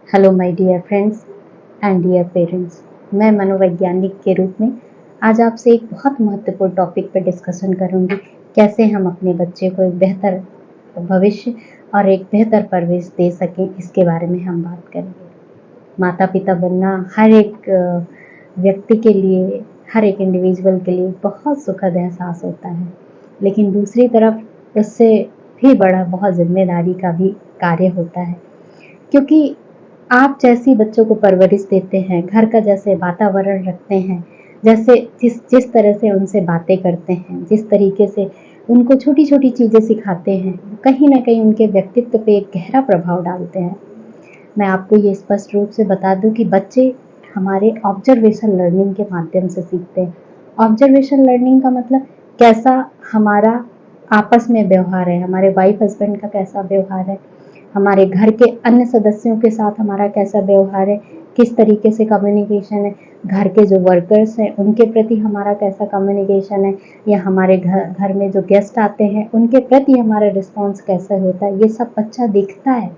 Hello my dear friends and dear parents. मैं मनोवैज्ञानिक के रूप में आज आपसे एक बहुत महत्वपूर्ण टॉपिक पर डिस्कशन करूंगी। कैसे हम अपने बच्चे को एक बेहतर भविष्य और एक बेहतर परवरिश दे सकें, इसके बारे में हम बात करेंगे। माता पिता बनना हर एक व्यक्ति के लिए, हर एक इंडिविजुअल के लिए बहुत सुखद एहसास होता है, लेकिन दूसरी तरफ उससे भी बड़ा बहुत जिम्मेदारी का भी कार्य होता है, क्योंकि आप जैसी बच्चों को परवरिश देते हैं, घर का जैसे वातावरण रखते हैं, जैसे जिस तरह से उनसे बातें करते हैं, जिस तरीके से उनको छोटी छोटी चीज़ें सिखाते हैं, कहीं ना कहीं उनके व्यक्तित्व पे एक गहरा प्रभाव डालते हैं। मैं आपको ये स्पष्ट रूप से बता दूं कि बच्चे हमारे ऑब्जर्वेशन लर्निंग के माध्यम से सीखते हैं। ऑब्जर्वेशन लर्निंग का मतलब कैसा हमारा आपस में व्यवहार है, हमारे वाइफ हस्बैंड का कैसा व्यवहार है, हमारे घर के अन्य सदस्यों के साथ हमारा कैसा व्यवहार है, किस तरीके से कम्युनिकेशन है, घर के जो वर्कर्स हैं उनके प्रति हमारा कैसा कम्युनिकेशन है, या हमारे घर में जो गेस्ट आते हैं उनके प्रति हमारा रिस्पॉन्स कैसा होता है, ये सब बच्चा देखता है।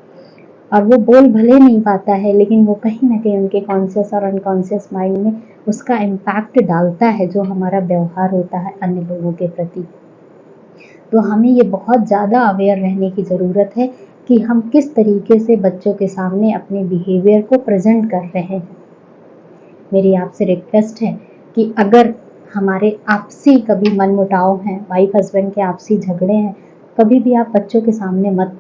और वो बोल भले नहीं पाता है, लेकिन वो कहीं ना कहीं उनके कॉन्शियस और अनकॉन्शियस माइंड में उसका इम्पैक्ट डालता है, जो हमारा व्यवहार होता है अन्य लोगों के प्रति। तो हमें ये बहुत ज़्यादा अवेयर रहने की ज़रूरत है कि हम किस तरीके से बच्चों के सामने अपने बिहेवियर को प्रेजेंट कर रहे हैं। मेरी आपसे रिक्वेस्ट है कि अगर हमारे आपसी कभी मनमुटाव हैं, वाइफ हस्बैंड के आपसी झगड़े हैं, कभी भी आप बच्चों के सामने मत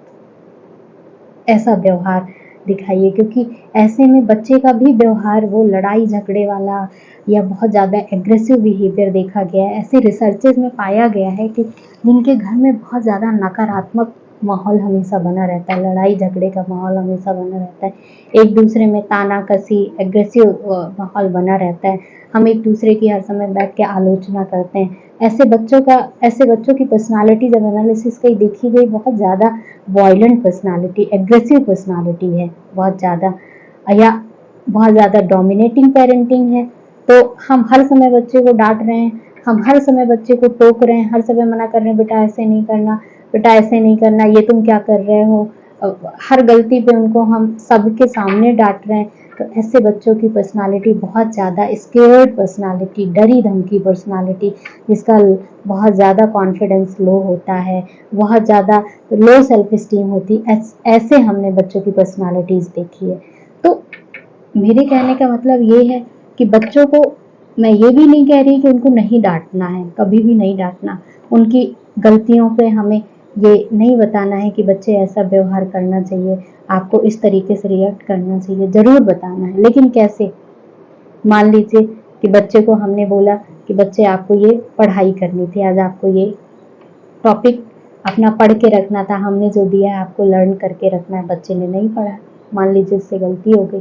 ऐसा व्यवहार दिखाइए, क्योंकि ऐसे में बच्चे का भी व्यवहार वो लड़ाई झगड़े वाला या बहुत ज़्यादा एग्रेसिव बिहेवियर देखा गया है। ऐसे रिसर्चेज में पाया गया है कि जिनके घर में बहुत ज़्यादा नकारात्मक माहौल हमेशा बना रहता है, लड़ाई झगड़े का माहौल हमेशा बना रहता है, एक दूसरे में ताना कसी एग्रेसिव माहौल बना रहता है, हम एक दूसरे की हर समय बैठ के आलोचना करते हैं, ऐसे बच्चों की पर्सनालिटी जब एनालिसिस कई देखी गई, बहुत ज़्यादा वायलेंट पर्सनालिटी, एग्रेसिव पर्सनालिटी है बहुत ज़्यादा, या बहुत ज़्यादा डोमिनेटिंग पेरेंटिंग है। तो हम हर समय बच्चे को डांट रहे हैं, हम हर समय बच्चे को टोक रहे हैं, हर समय मना कर रहे हैं, बेटा ऐसे नहीं करना, बेटा ऐसे नहीं करना, ये तुम क्या कर रहे हो, हर गलती पे उनको हम सबके सामने डांट रहे हैं। तो ऐसे बच्चों की पर्सनालिटी बहुत ज़्यादा स्केयर्ड पर्सनालिटी, डरी धमकी पर्सनालिटी, जिसका बहुत ज़्यादा कॉन्फिडेंस लो होता है, बहुत ज़्यादा लो सेल्फ स्टीम होती, ऐसे हमने बच्चों की पर्सनालिटीज़ देखी है। तो मेरे कहने का मतलब ये है कि बच्चों को, मैं ये भी नहीं कह रही कि उनको नहीं डांटना है, कभी भी नहीं डांटना, उनकी गलतियों पे हमें ये नहीं बताना है कि बच्चे ऐसा व्यवहार करना चाहिए, आपको इस तरीके से रिएक्ट करना चाहिए, ज़रूर बताना है, लेकिन कैसे। मान लीजिए कि बच्चे को हमने बोला कि बच्चे आपको ये पढ़ाई करनी थी, आज आपको ये टॉपिक अपना पढ़ के रखना था, हमने जो दिया है आपको लर्न करके रखना है, बच्चे ने नहीं पढ़ा, मान लीजिए उससे गलती हो गई,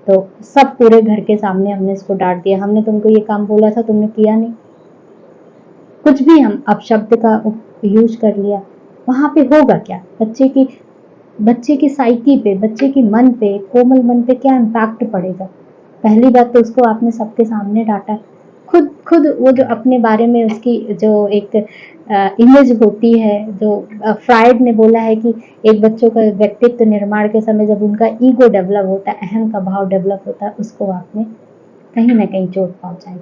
तो सब पूरे घर के सामने हमने इसको डांट दिया, हमने तुमको ये काम बोला था, तुमने किया नहीं, कुछ भी हम अपशब्द का यूज कर लिया, वहां पे होगा क्या, बच्चे की साइकी पे, बच्चे की मन पे, कोमल मन पे क्या इम्पैक्ट पड़ेगा। पहली बात तो उसको आपने सबके सामने डांटा, खुद खुद वो जो अपने बारे में उसकी जो एक इमेज होती है, जो फ्राइड ने बोला है कि एक बच्चों का व्यक्तित्व निर्माण के समय जब उनका ईगो डेवलप होता है, अहम का भाव डेवलप होता है, उसको आपने कहीं ना कहीं चोट पहुंचाई।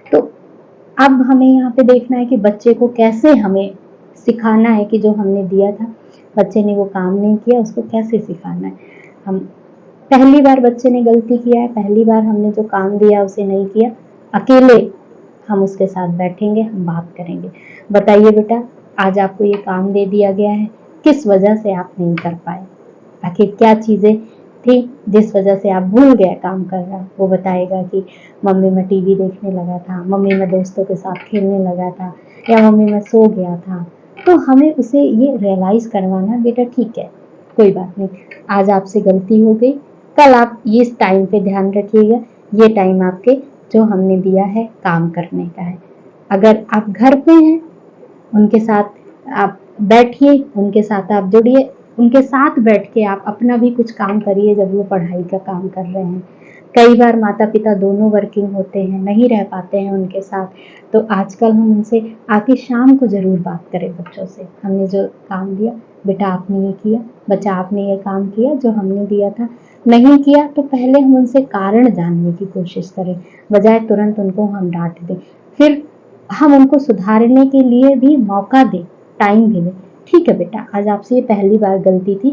तो अब हमें यहाँ पे देखना है कि बच्चे को कैसे हमें सिखाना है कि जो हमने दिया था, बच्चे ने वो काम नहीं किया, उसको कैसे सिखाना है। हम पहली बार बच्चे ने गलती किया है, पहली बार हमने जो काम दिया उसे नहीं किया, अकेले हम उसके साथ बैठेंगे, हम बात करेंगे, बताइए बेटा आज आपको ये काम दे दिया गया है, किस वजह से आप नहीं कर पाए, आखिर क्या चीज़ें थी जिस वजह से आप भूल गए काम करना। वो बताएगा कि मम्मी मैं टीवी देखने लगा था, मम्मी मैं दोस्तों के साथ खेलने लगा था, या मम्मी मैं सो गया था। तो हमें उसे ये रियलाइज़ करवाना, बेटा ठीक है, कोई बात नहीं, आज आपसे गलती हो गई, कल आप इस टाइम पे ध्यान रखिएगा, ये टाइम आपके जो हमने दिया है काम करने का है। अगर आप घर पे हैं, उनके साथ आप बैठिए, उनके साथ आप जुड़िए, उनके साथ बैठ के आप अपना भी कुछ काम करिए जब वो पढ़ाई का काम कर रहे हैं। कई बार माता पिता दोनों वर्किंग होते हैं, नहीं रह पाते हैं उनके साथ, तो आजकल हम उनसे आके शाम को ज़रूर बात करें बच्चों से, हमने जो काम दिया, बेटा आपने ये किया, बच्चा आपने ये काम किया जो हमने दिया था, नहीं किया तो पहले हम उनसे कारण जानने की कोशिश करें, बजाय तुरंत उनको हम डांट दें। फिर हम उनको सुधारने के लिए भी मौका दें, टाइम भी दें। ठीक है बेटा, आज आपसे ये पहली बार गलती थी,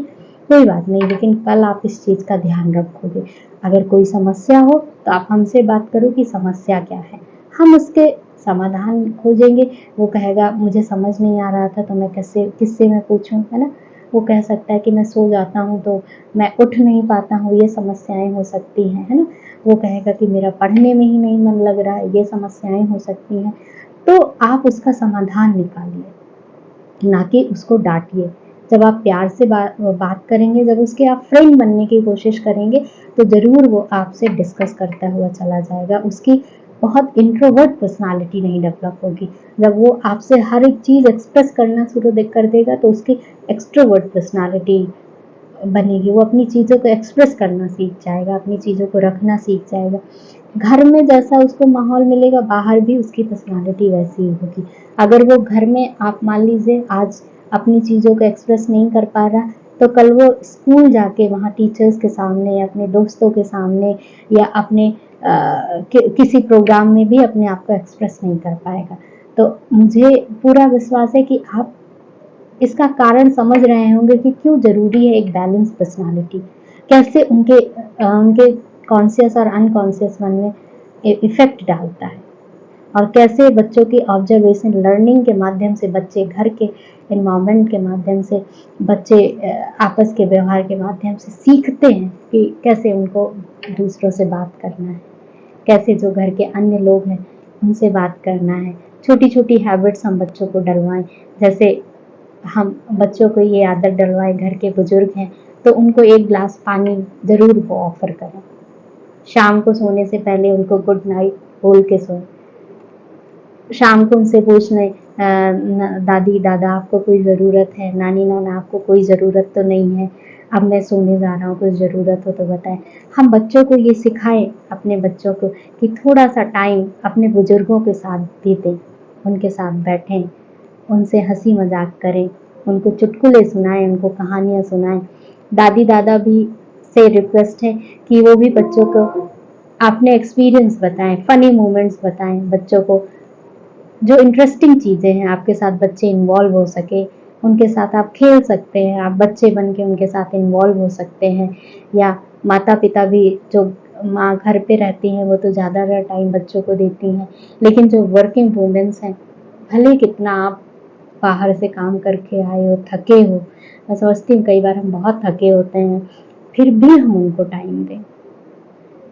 कोई बात नहीं, लेकिन कल आप इस चीज़ का ध्यान रखोगे। अगर कोई समस्या हो तो आप हमसे बात करो कि समस्या क्या है, हम उसके समाधान खोजेंगे। वो कहेगा मुझे समझ नहीं आ रहा था तो मैं कैसे किससे मैं पूछूं, है ना। वो कह सकता है कि मैं सो जाता हूँ तो मैं उठ नहीं पाता हूँ, ये समस्याएं हो सकती हैं, है ना। वो कहेगा कि मेरा पढ़ने में ही नहीं मन लग रहा है, ये समस्याएं हो सकती हैं। तो आप उसका समाधान निकालिए, ना कि उसको डांटिए। जब आप प्यार से बात करेंगे, जब उसके आप फ्रेंड बनने की कोशिश करेंगे, तो ज़रूर वो आपसे डिस्कस करता हुआ चला जाएगा। उसकी बहुत इंट्रोवर्ट पर्सनालिटी नहीं डेवलप होगी। जब वो आपसे हर एक चीज़ एक्सप्रेस करना शुरू कर देगा तो उसकी एक्सट्रोवर्ट पर्सनालिटी बनेगी। वो अपनी चीज़ों को एक्सप्रेस करना सीख जाएगा, अपनी चीज़ों को रखना सीख जाएगा। घर में जैसा उसको माहौल मिलेगा, बाहर भी उसकी पर्सनालिटी वैसी ही होगी। अगर वो घर में, आप मान लीजिए आज अपनी चीज़ों को एक्सप्रेस नहीं कर पा रहा, तो कल वो स्कूल जाके वहाँ टीचर्स के सामने, अपने दोस्तों के सामने या अपने किसी प्रोग्राम में भी अपने आप को एक्सप्रेस नहीं कर पाएगा। तो मुझे पूरा विश्वास है कि आप इसका कारण समझ रहे होंगे कि क्यों ज़रूरी है एक बैलेंस पर्सनालिटी। कैसे उनके कॉन्शियस और अनकॉन्शियस मन में इफ़ेक्ट डालता है, और कैसे बच्चों की ऑब्जर्वेशन लर्निंग के माध्यम से, बच्चे घर के एनवायरनमेंट के माध्यम से, बच्चे आपस के व्यवहार के माध्यम से सीखते हैं कि कैसे उनको दूसरों से बात करना है, कैसे जो घर के अन्य लोग हैं उनसे बात करना है। छोटी छोटी हैबिट्स हम बच्चों को डलवाएं। जैसे हम बच्चों को ये आदत डलवाएं, घर के बुजुर्ग हैं तो उनको एक ग्लास पानी ज़रूर वो ऑफर करें। शाम को सोने से पहले उनको गुड नाइट बोल के सोएं। शाम को उनसे पूछ लें, दादी दादा आपको कोई ज़रूरत है, नानी नाना आपको कोई ज़रूरत तो नहीं है, अब मैं सोने जा रहा हूँ, कुछ ज़रूरत हो तो बताएं। हम बच्चों को ये सिखाएं, अपने बच्चों को, कि थोड़ा सा टाइम अपने बुजुर्गों के साथ बीतें, उनके साथ बैठें, उनसे हंसी मजाक करें, उनको चुटकुले सुनाएं, उनको कहानियाँ सुनाएं। दादी दादा भी से रिक्वेस्ट है कि वो भी बच्चों को अपने एक्सपीरियंस बताएं, फनी मोमेंट्स बताएं बच्चों को, जो इंटरेस्टिंग चीज़ें हैं आपके साथ बच्चे इन्वॉल्व हो सके, उनके साथ आप खेल सकते हैं, आप बच्चे बन के उनके साथ इन्वॉल्व हो सकते हैं। या माता पिता भी, जो माँ घर पे रहती हैं वो तो ज़्यादातर टाइम बच्चों को देती हैं, लेकिन जो वर्किंग वूमेंस हैं, भले कितना आप बाहर से काम करके आए हो, थके हो, मैं समझती हूँ कई बार हम बहुत थके होते हैं, फिर भी हम उनको टाइम दें।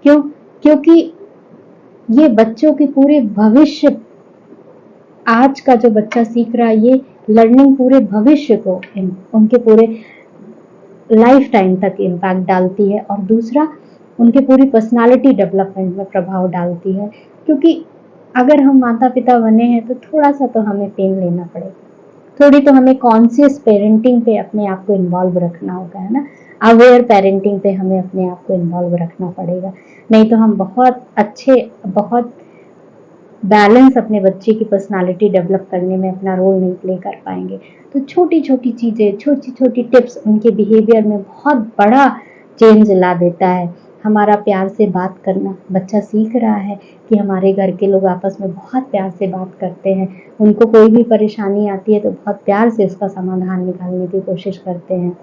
क्यों? क्योंकि ये बच्चों के पूरे भविष्य, आज का जो बच्चा सीख रहा है, ये लर्निंग पूरे भविष्य को, उनके पूरे लाइफ टाइम तक इम्पैक्ट डालती है, और दूसरा उनके पूरी पर्सनालिटी डेवलपमेंट में प्रभाव डालती है। क्योंकि अगर हम माता पिता बने हैं तो थोड़ा सा तो हमें पेन लेना पड़ेगा, थोड़ी तो हमें कॉन्शियस पेरेंटिंग पे अपने आप को इन्वॉल्व रखना होगा, है ना। अवेयर पेरेंटिंग पे हमें अपने आप को इन्वॉल्व रखना पड़ेगा, नहीं तो हम बहुत अच्छे, बहुत बैलेंस अपने बच्चे की पर्सनालिटी डेवलप करने में अपना रोल नहीं प्ले कर पाएंगे। तो छोटी छोटी चीज़ें, छोटी छोटी टिप्स उनके बिहेवियर में बहुत बड़ा चेंज ला देता है। हमारा प्यार से बात करना, बच्चा सीख रहा है कि हमारे घर के लोग आपस में बहुत प्यार से बात करते हैं, उनको कोई भी परेशानी आती है तो बहुत प्यार से उसका समाधान निकालने की कोशिश करते हैं।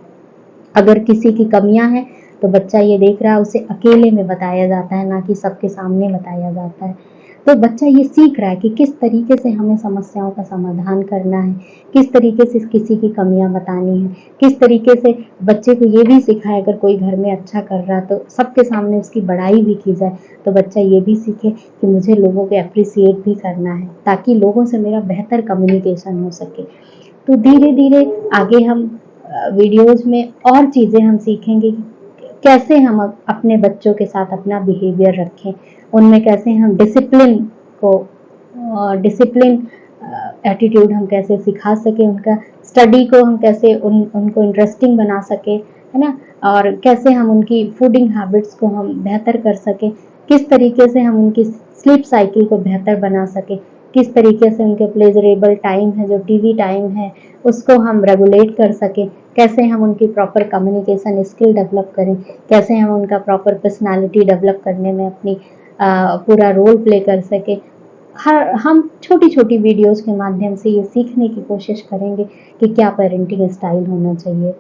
अगर किसी की कमियां हैं तो बच्चा ये देख रहा है, उसे अकेले में बताया जाता है, ना कि सबके सामने बताया जाता है। तो बच्चा ये सीख रहा है कि किस तरीके से हमें समस्याओं का समाधान करना है, किस तरीके से किसी की कमियां बतानी है, किस तरीके से बच्चे को ये भी सिखाए, अगर कोई घर में अच्छा कर रहा है तो सबके सामने उसकी बड़ाई भी की जाए, तो बच्चा ये भी सीखे कि मुझे लोगों को अप्रिसिएट भी करना है, ताकि लोगों से मेरा बेहतर कम्युनिकेशन हो सके। तो धीरे धीरे आगे हम वीडियोज में और चीज़ें हम सीखेंगे कि कैसे हम अपने बच्चों के साथ अपना बिहेवियर रखें, उनमें कैसे हम डिसिप्लिन एटीट्यूड हम कैसे सिखा सके, उनका स्टडी को हम कैसे उनको इंटरेस्टिंग बना सके, है ना। और कैसे हम उनकी फूडिंग हैबिट्स को हम बेहतर कर सके, किस तरीके से हम उनकी स्लीप साइकिल को बेहतर बना सके, किस तरीके से उनके प्लेजरेबल टाइम है, जो टीवी टाइम है, उसको हम रेगुलेट कर सकें, कैसे हम उनकी प्रॉपर कम्युनिकेशन स्किल डेवलप करें, कैसे हम उनका प्रॉपर पर्सनालिटी डेवलप करने में अपनी पूरा रोल प्ले कर सकें। हम छोटी-छोटी वीडियोज़ के माध्यम से ये सीखने की कोशिश करेंगे कि क्या पेरेंटिंग स्टाइल होना चाहिए।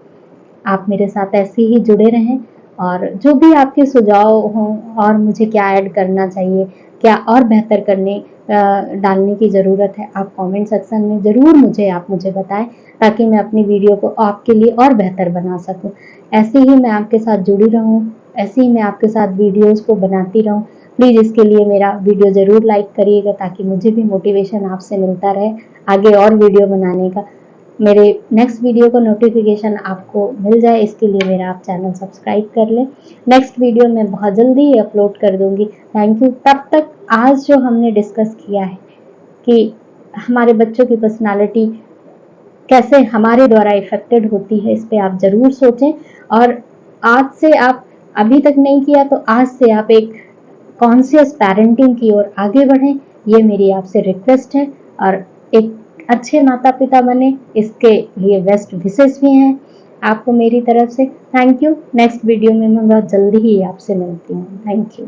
आप मेरे साथ ऐसे ही जुड़े रहें और जो भी आपके सुझाव हों और मुझे क्या ऐड करना चाहिए, क्या और बेहतर डालने की ज़रूरत है, आप कमेंट सेक्शन में ज़रूर मुझे बताएँ, ताकि मैं अपनी वीडियो को आपके लिए और बेहतर बना सकूँ। ऐसे ही मैं आपके साथ जुड़ी रहूँ, ऐसे ही मैं आपके साथ वीडियोज़ को बनाती रहूँ। प्लीज़ इसके लिए मेरा वीडियो ज़रूर लाइक करिएगा, ताकि मुझे भी मोटिवेशन आपसे मिलता रहे आगे और वीडियो बनाने का। मेरे नेक्स्ट वीडियो का नोटिफिकेशन आपको मिल जाए, इसके लिए मेरा आप चैनल सब्सक्राइब कर लें। नेक्स्ट वीडियो मैं बहुत जल्दी ही अपलोड कर दूंगी। Thank you. तब तक आज जो हमने डिस्कस किया है कि हमारे बच्चों की पर्सनालिटी कैसे हमारे द्वारा इफेक्टेड होती है, इस पे आप ज़रूर सोचें। और आज से आप, अभी तक नहीं किया तो आज से आप एक कॉन्शियस पेरेंटिंग की ओर आगे बढ़ें, ये मेरी आपसे रिक्वेस्ट है। और एक अच्छे माता पिता बने, इसके लिए बेस्ट विशेस भी हैं आपको मेरी तरफ से। Thank you. नेक्स्ट वीडियो में मैं बहुत जल्दी ही आपसे मिलती हूँ। Thank you.